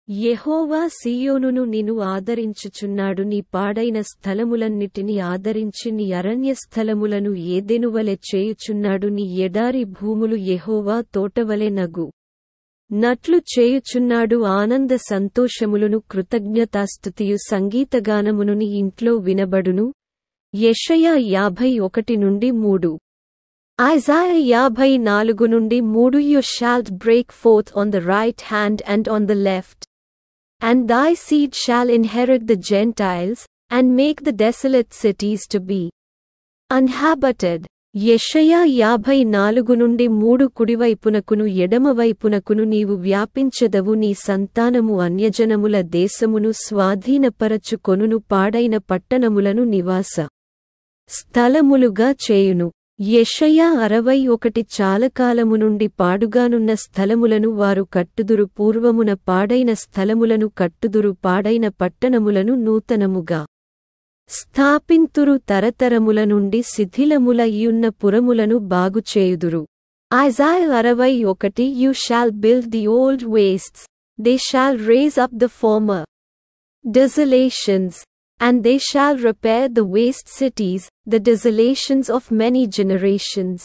యెహోవా సీయోనును నిన్ను ఆదరించుచున్నాడు. నీ పాడైన స్థలములన్నిటిని ఆదరించి నీ అరణ్య స్థలములను ఏదెనువలె చేయుచున్నాడు. నీ ఎడారి భూములు యెహోవా తోటవలె నగు నట్లు చేయుచున్నాడు. ఆనంద సంతోషములను కృతజ్ఞతాస్తుతియు సంగీతగానమును నీ ఇంట్లో వినబడును. యెషయా 51:3. Isaiah 54:3. You shalt break forth on the right hand and on the left, and thy seed shall inherit the Gentiles, and make the desolate cities to be uninhabited. యెషయా 54:3. కుడివైపునకును ఎడమవైపునకును నీవు వ్యాపించెదవు. నీ సంతానము అన్యజనముల దేశమును స్వాధీనపరచుకొనును. పాడైన పట్టణములను నివాస స్థలములుగా చేయును. యెషయా 61. చాలకాలము నుండి పాడుగానున్న స్థలములను వారు కట్టుదురు. పూర్వమున పాడైన స్థలములను కట్టుదురు. పాడైన పట్టణములను నూతనముగా స్థాపింతురు. తరతరముల నుండి శిథిలములయ్యున్న పురములను బాగుచేయుదురు. Isaiah 61. You shall build the old wastes, they shall raise up the former desolations, and they shall repair the waste cities, the desolations of many generations.